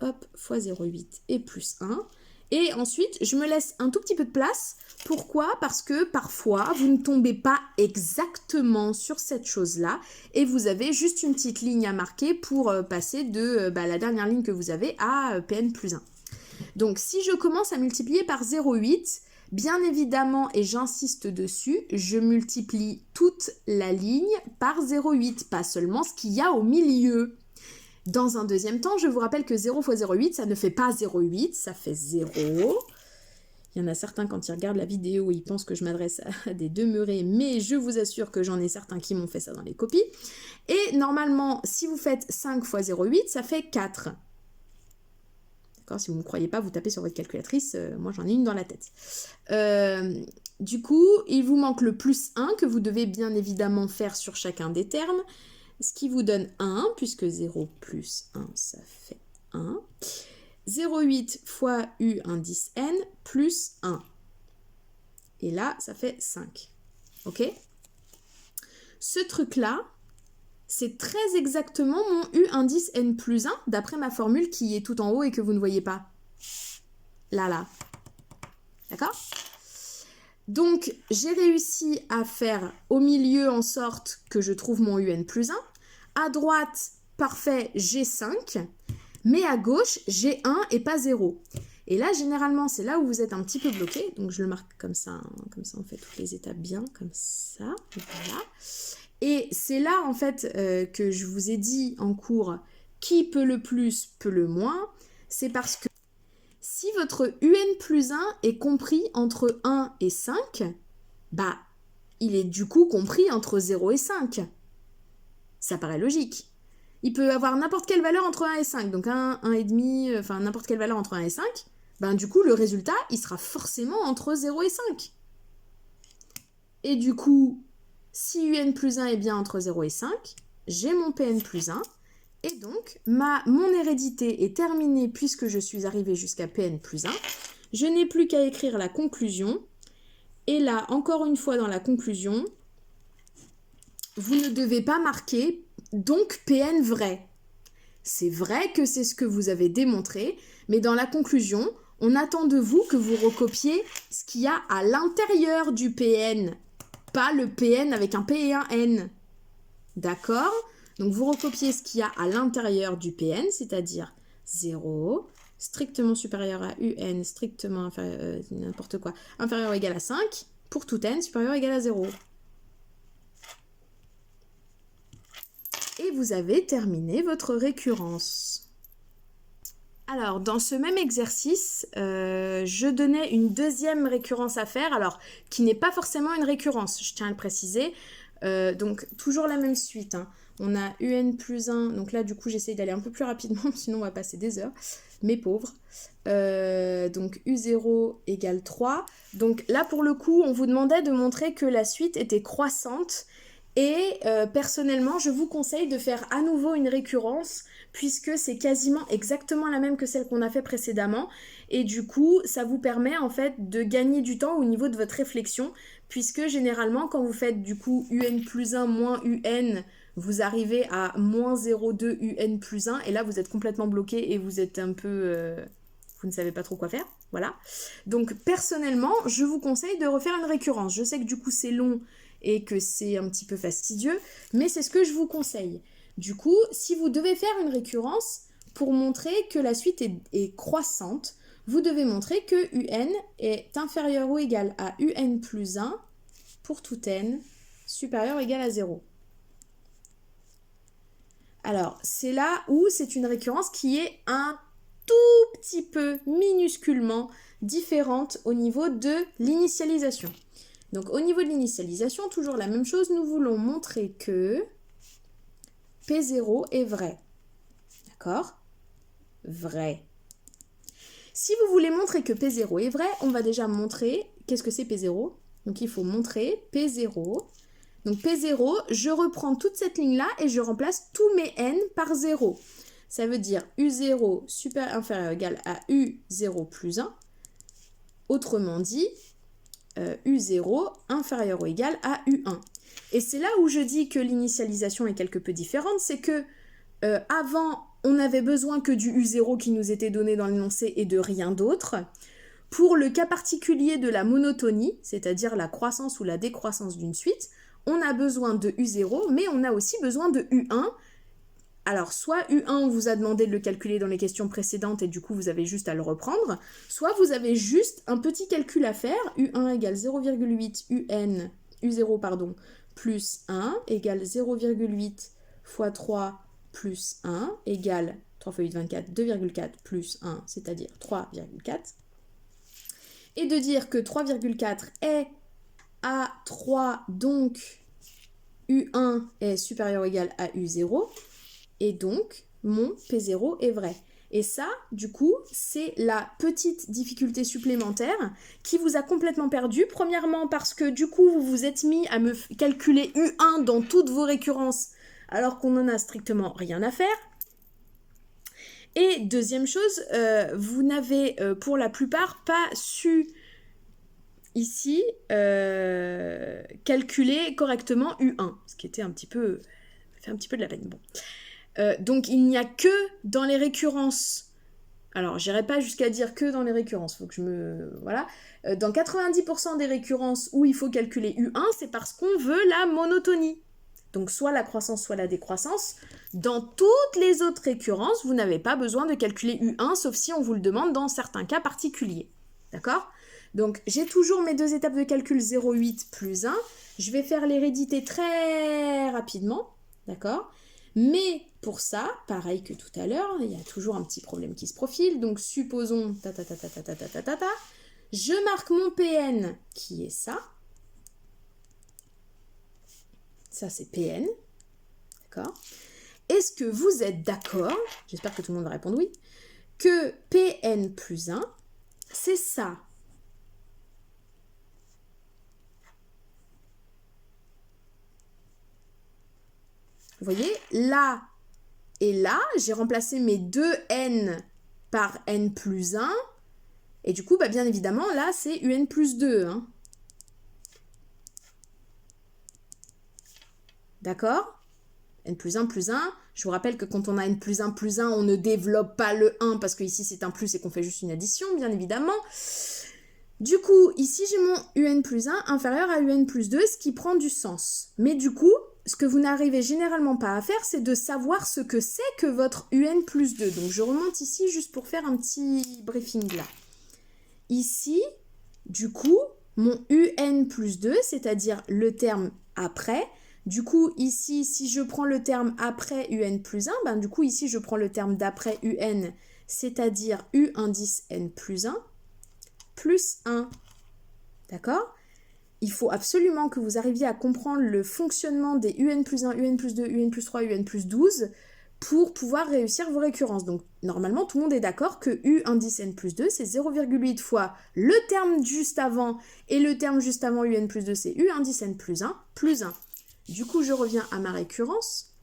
hop, fois 0,8 et plus 1. Et ensuite, je me laisse un tout petit peu de place. Pourquoi ? Parce que parfois, vous ne tombez pas exactement sur cette chose-là et vous avez juste une petite ligne à marquer pour passer de la dernière ligne que vous avez à Pn plus 1. Donc, si je commence à multiplier par 0,8, bien évidemment, et j'insiste dessus, je multiplie toute la ligne par 0,8, pas seulement ce qu'il y a au milieu. Dans un deuxième temps, je vous rappelle que 0 fois 0,8, ça ne fait pas 0,8, ça fait 0. Il y en a certains, quand ils regardent la vidéo, ils pensent que je m'adresse à des demeurés, mais je vous assure que j'en ai certains qui m'ont fait ça dans les copies. Et normalement, si vous faites 5 fois 0,8, ça fait 4. D'accord, si vous ne me croyez pas, vous tapez sur votre calculatrice, moi j'en ai une dans la tête. Du coup, il vous manque le plus 1 que vous devez bien évidemment faire sur chacun des termes, ce qui vous donne 1, puisque 0 plus 1, ça fait 1. 0,8 fois U indice N plus 1. Et là, ça fait 5. Ok? Ce truc-là, c'est très exactement mon U indice N plus 1, d'après ma formule qui est tout en haut et que vous ne voyez pas. Là. D'accord? Donc, j'ai réussi à faire au milieu en sorte que je trouve mon UN plus 1. À droite, parfait, j'ai 5. Mais à gauche, j'ai 1 et pas 0. Et là, généralement, c'est là où vous êtes un petit peu bloqué. Donc, je le marque comme ça. Comme ça, on fait toutes les étapes bien, comme ça. Voilà. Et c'est là, en fait, que je vous ai dit en cours, qui peut le plus, peut le moins. C'est parce que si votre UN plus 1 est compris entre 1 et 5, bah, il est du coup compris entre 0 et 5. Ça paraît logique. Il peut avoir n'importe quelle valeur entre 1 et 5, donc 1, 1,5, enfin n'importe quelle valeur entre 1 et 5, ben du coup le résultat, il sera forcément entre 0 et 5. Et du coup, si UN plus 1 est bien entre 0 et 5, j'ai mon PN plus 1, et donc mon hérédité est terminée puisque je suis arrivée jusqu'à PN plus 1. Je n'ai plus qu'à écrire la conclusion, et là, encore une fois dans la conclusion, vous ne devez pas marquer donc PN vrai. C'est vrai que c'est ce que vous avez démontré, mais dans la conclusion, on attend de vous que vous recopiez ce qu'il y a à l'intérieur du PN, pas le PN avec un P et un N. D'accord? Donc vous recopiez ce qu'il y a à l'intérieur du PN, c'est-à-dire 0, strictement supérieur à UN, strictement inférieur, n'importe quoi, inférieur ou égal à 5, pour tout N supérieur ou égal à 0. Et vous avez terminé votre récurrence. Alors, dans ce même exercice, je donnais une deuxième récurrence à faire, alors qui n'est pas forcément une récurrence, je tiens à le préciser. Donc, toujours la même suite. Hein. On a UN plus 1, donc là, du coup, j'essaye d'aller un peu plus rapidement, sinon on va passer des heures, mes pauvres. Donc, U0 égale 3. Donc là, pour le coup, on vous demandait de montrer que la suite était croissante. Et personnellement, je vous conseille de faire à nouveau une récurrence puisque c'est quasiment exactement la même que celle qu'on a fait précédemment. Et du coup, ça vous permet en fait de gagner du temps au niveau de votre réflexion puisque généralement, quand vous faites du coup UN plus 1 moins UN, vous arrivez à moins 0,2 UN plus 1 et là, vous êtes complètement bloqué et vous êtes un peu... vous ne savez pas trop quoi faire. Voilà. Donc personnellement, je vous conseille de refaire une récurrence. Je sais que du coup, c'est long et que c'est un petit peu fastidieux, mais c'est ce que je vous conseille. Du coup, si vous devez faire une récurrence, pour montrer que la suite est croissante, vous devez montrer que UN est inférieur ou égal à UN plus 1 pour tout N supérieur ou égal à 0. Alors, c'est là où c'est une récurrence qui est un tout petit peu, minusculement, différente au niveau de l'initialisation. Donc, au niveau de l'initialisation, toujours la même chose, nous voulons montrer que P0 est vrai. D'accord? Vrai. Si vous voulez montrer que P0 est vrai, on va déjà montrer qu'est-ce que c'est P0. Donc, il faut montrer P0. Donc, P0, je reprends toute cette ligne-là et je remplace tous mes N par 0. Ça veut dire U0 supérieur inférieur égal à U0 plus 1. Autrement dit, U0 inférieur ou égal à U1. Et c'est là où je dis que l'initialisation est quelque peu différente, c'est que avant, on n'avait besoin que du U0 qui nous était donné dans l'énoncé et de rien d'autre. Pour le cas particulier de la monotonie, c'est-à-dire la croissance ou la décroissance d'une suite, on a besoin de U0, mais on a aussi besoin de U1 Alors, soit U1, on vous a demandé de le calculer dans les questions précédentes et du coup, vous avez juste à le reprendre, soit vous avez juste un petit calcul à faire, U1 égale 0,8 UN, U0, pardon, plus 1 égale 0,8 fois 3 plus 1 égale 3 fois 8, 24, 2,4 plus 1, c'est-à-dire 3,4. Et de dire que 3,4 est à 3, donc U1 est supérieur ou égal à U0, et donc mon P0 est vrai. Et ça, du coup, c'est la petite difficulté supplémentaire qui vous a complètement perdu. Premièrement, parce que du coup, vous vous êtes mis à me calculer U1 dans toutes vos récurrences, alors qu'on n'en a strictement rien à faire. Et deuxième chose, vous n'avez pour la plupart pas su ici calculer correctement U1, ce qui était un petit peu, fait un petit peu de la peine. Bon. Donc il n'y a que dans les récurrences, alors j'irai pas jusqu'à dire que dans les récurrences, faut que je me... Voilà. Dans 90% des récurrences où il faut calculer U1, c'est parce qu'on veut la monotonie. Donc soit la croissance, soit la décroissance. Dans toutes les autres récurrences, vous n'avez pas besoin de calculer U1, sauf si on vous le demande dans certains cas particuliers. D'accord ? Donc j'ai toujours mes deux étapes de calcul 0,8 plus 1. Je vais faire l'hérédité très rapidement. D'accord ? Mais pour ça, pareil que tout à l'heure, il y a toujours un petit problème qui se profile. Donc supposons, je marque mon PN qui est ça. Ça c'est PN. D'accord ? Est-ce que vous êtes d'accord, j'espère que tout le monde va répondre oui, que PN plus 1, c'est ça. Vous voyez, là et là, j'ai remplacé mes deux n par n plus 1. Et du coup, bah, bien évidemment, là, c'est un plus 2. Hein. D'accord ? N plus 1 plus 1. Je vous rappelle que quand on a n plus 1 plus 1, on ne développe pas le 1 parce que ici, c'est un plus et qu'on fait juste une addition, bien évidemment. Du coup, ici, j'ai mon un plus 1 inférieur à un plus 2, ce qui prend du sens. Mais du coup, ce que vous n'arrivez généralement pas à faire, c'est de savoir ce que c'est que votre un plus 2. Donc, je remonte ici juste pour faire un petit briefing là. Ici, du coup, mon un plus 2, c'est-à-dire le terme après. Du coup, ici, si je prends le terme après un plus 1, ben, du coup, ici, je prends le terme d'après un, c'est-à-dire u indice n plus 1, plus 1. D'accord ? Il faut absolument que vous arriviez à comprendre le fonctionnement des un plus 1, un plus 2, un plus 3, un plus 12 pour pouvoir réussir vos récurrences. Donc, normalement, tout le monde est d'accord que u indice n plus 2, c'est 0,8 fois le terme juste avant, et le terme juste avant un plus 2, c'est u indice n plus 1, plus 1. Du coup, je reviens à ma récurrence.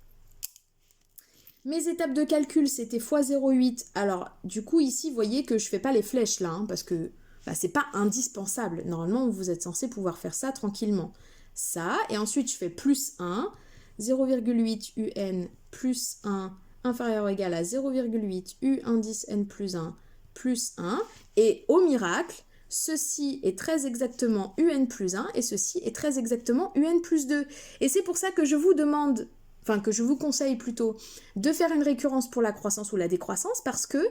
Mes étapes de calcul, c'était fois 0,8. Alors, du coup, ici, vous voyez que je ne fais pas les flèches là, hein, parce que bah, c'est pas indispensable. Normalement, vous êtes censé pouvoir faire ça tranquillement. Ça, et ensuite, je fais plus 1, 0,8 un plus 1 inférieur ou égal à 0,8 u indice n plus 1 plus 1. Et au miracle, ceci est très exactement un plus 1 et ceci est très exactement un plus 2. Et c'est pour ça que je vous demande, enfin que je vous conseille plutôt, de faire une récurrence pour la croissance ou la décroissance parce que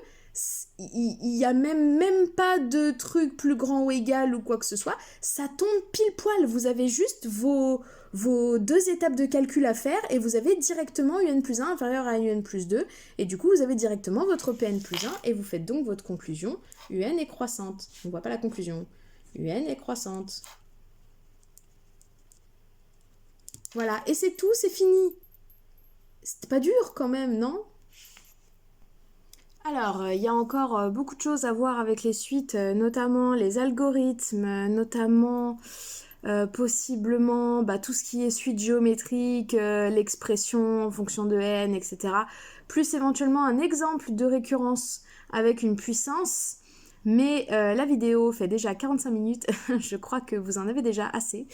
il n'y a même pas de truc plus grand ou égal ou quoi que ce soit. Ça tombe pile poil. Vous avez juste vos deux étapes de calcul à faire et vous avez directement un plus 1 inférieur à un plus 2. Et du coup, vous avez directement votre Pn plus 1 et vous faites donc votre conclusion. Un est croissante. On ne voit pas la conclusion. Un est croissante. Voilà. Et c'est tout, c'est fini. C'était pas dur quand même, non ? Alors, il y a encore beaucoup de choses à voir avec les suites, notamment les algorithmes, notamment possiblement tout ce qui est suite géométrique, l'expression en fonction de n, etc. Plus éventuellement un exemple de récurrence avec une puissance. Mais la vidéo fait déjà 45 minutes, je crois que vous en avez déjà assez.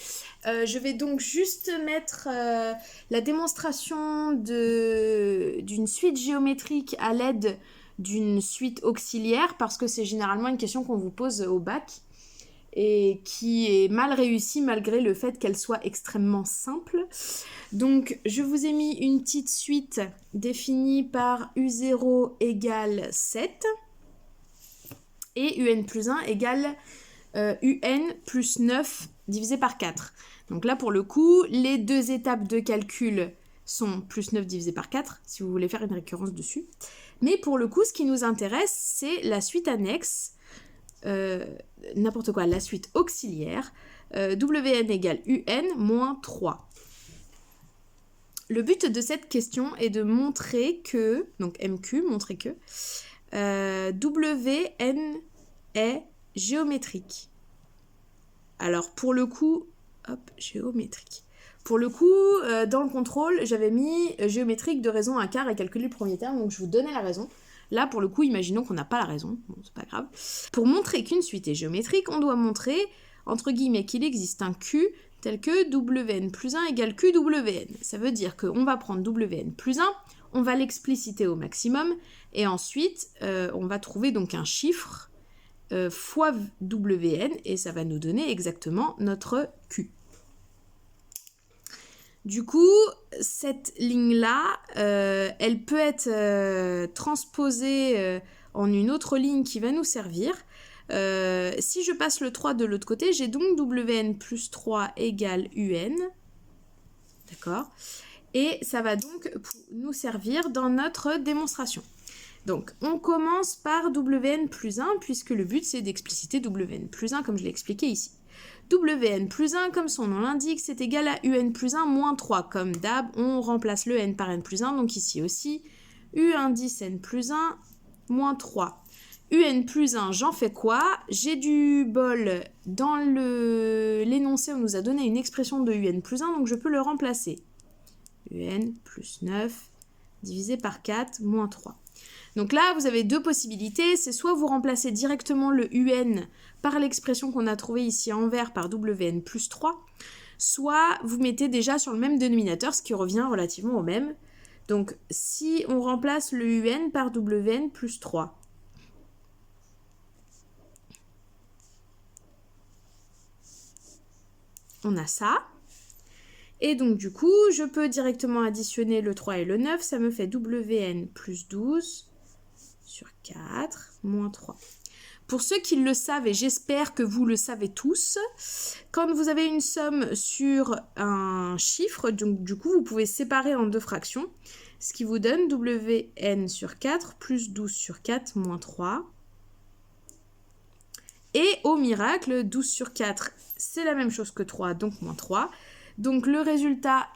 Je vais donc juste mettre la démonstration d'une suite géométrique à l'aide d'une suite auxiliaire parce que c'est généralement une question qu'on vous pose au bac. et qui est mal réussie malgré le fait qu'elle soit extrêmement simple. Donc je vous ai mis une petite suite définie par U0 égale 7 et UN plus 1 égale UN plus 9 divisé par 4. Donc là pour le coup, les deux étapes de calcul sont plus 9 divisé par 4, si vous voulez faire une récurrence dessus. Mais pour le coup, ce qui nous intéresse, c'est la suite annexe, n'importe quoi, la suite auxiliaire, WN égale UN moins 3. Le but de cette question est de montrer que, donc MQ, montrer que, WN est géométrique. Alors pour le coup, hop, géométrique. Pour le coup, dans le contrôle, j'avais mis géométrique de raison à quart et calculer le premier terme, donc je vous donnais la raison. Là, pour le coup, imaginons qu'on n'a pas la raison, bon, c'est pas grave. Pour montrer qu'une suite est géométrique, on doit montrer, entre guillemets, qu'il existe un Q tel que WN plus 1 égale QWN. Ça veut dire qu'on va prendre WN plus 1, on va l'expliciter au maximum, et ensuite, on va trouver donc un chiffre fois WN, et ça va nous donner exactement notre Q. Du coup, cette ligne-là, elle peut être transposée en une autre ligne qui va nous servir. Si je passe le 3 de l'autre côté, j'ai donc WN plus 3 égale UN. D'accord ? Et ça va donc nous servir dans notre démonstration. Donc, on commence par WN plus 1, puisque le but, c'est d'expliciter WN plus 1, comme je l'ai expliqué ici. WN plus 1, comme son nom l'indique, c'est égal à UN plus 1 moins 3. Comme d'hab, on remplace le N par N plus 1, donc ici aussi, U indice N plus 1 moins 3. UN plus 1, j'en fais quoi? J'ai du bol dans l'énoncé, on nous a donné une expression de UN plus 1, donc je peux le remplacer. UN plus 9 divisé par 4 moins 3. Donc là, vous avez deux possibilités, c'est soit vous remplacez directement le UN par l'expression qu'on a trouvée ici en vert par WN plus 3, soit vous mettez déjà sur le même dénominateur, ce qui revient relativement au même. Donc si on remplace le UN par WN plus 3, on a ça. Et donc du coup, je peux directement additionner le 3 et le 9, ça me fait WN plus 12 sur 4 moins 3. Pour ceux qui le savent, et j'espère que vous le savez tous, quand vous avez une somme sur un chiffre, donc du coup vous pouvez séparer en deux fractions, ce qui vous donne WN sur 4 plus 12 sur 4 moins 3. Et au miracle, 12 sur 4, c'est la même chose que 3, donc moins 3. Donc le résultat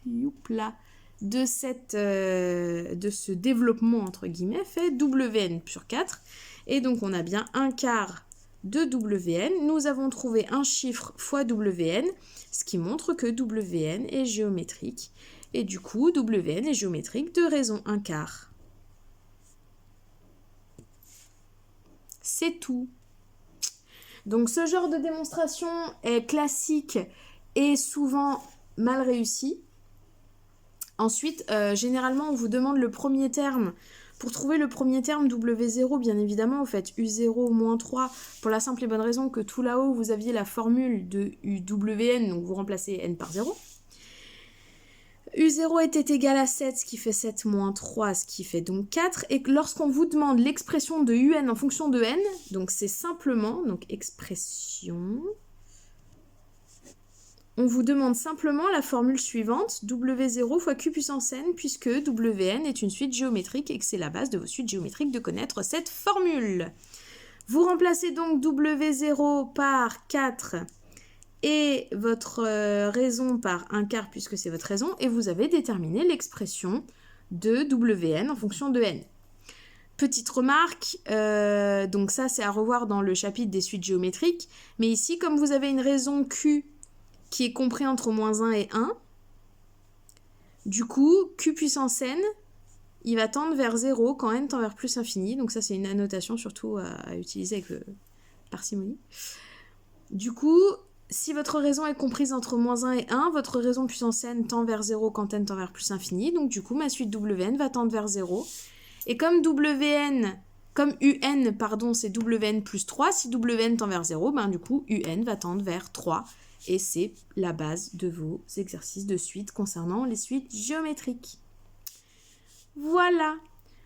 de ce développement, entre guillemets, fait WN sur 4. Et donc on a bien un quart de WN. Nous avons trouvé un chiffre fois WN, ce qui montre que WN est géométrique. Et du coup, WN est géométrique de raison un quart. C'est tout. Donc ce genre de démonstration est classique et souvent mal réussi. Ensuite, généralement, on vous demande le premier terme. Pour trouver le premier terme W0, bien évidemment, vous faites U0 moins 3 pour la simple et bonne raison que tout là-haut, vous aviez la formule de UWN, donc vous remplacez N par 0. U0 était égal à 7, ce qui fait 7 moins 3, ce qui fait donc 4. Et lorsqu'on vous demande l'expression de UN en fonction de N, donc c'est simplement, donc expression, on vous demande simplement la formule suivante, W0 fois Q puissance N, puisque WN est une suite géométrique et que c'est la base de vos suites géométriques de connaître cette formule. Vous remplacez donc W0 par 4 et votre raison par un quart, puisque c'est votre raison, et vous avez déterminé l'expression de WN en fonction de N. Petite remarque, donc ça c'est à revoir dans le chapitre des suites géométriques, mais ici comme vous avez une raison Q qui est compris entre moins 1 et 1, du coup Q puissance N, il va tendre vers 0 quand N tend vers plus infini, donc ça c'est une annotation surtout à utiliser avec parcimonie. Du coup, si votre raison est comprise entre moins 1 et 1, votre raison puissance N tend vers 0 quand N tend vers plus infini, donc du coup ma suite WN va tendre vers 0. Et comme WN Comme UN, pardon, c'est WN plus 3, si WN tend vers 0, ben du coup, UN va tendre vers 3. Et c'est la base de vos exercices de suite concernant les suites géométriques. Voilà,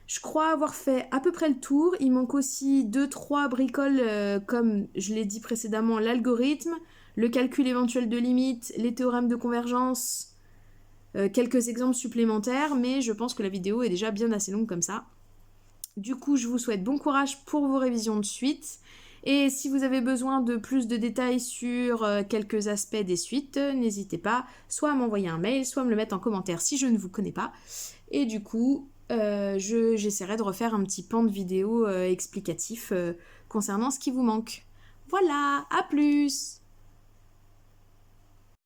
je crois avoir fait à peu près le tour. Il manque aussi 2-3 bricoles, comme je l'ai dit précédemment, l'algorithme, le calcul éventuel de limite, les théorèmes de convergence, quelques exemples supplémentaires, mais je pense que la vidéo est déjà bien assez longue comme ça. Du coup, je vous souhaite bon courage pour vos révisions de suite. Et si vous avez besoin de plus de détails sur quelques aspects des suites, n'hésitez pas soit à m'envoyer un mail, soit à me le mettre en commentaire si je ne vous connais pas. Et du coup, j'essaierai de refaire un petit pan de vidéo explicatif concernant ce qui vous manque. Voilà, à plus!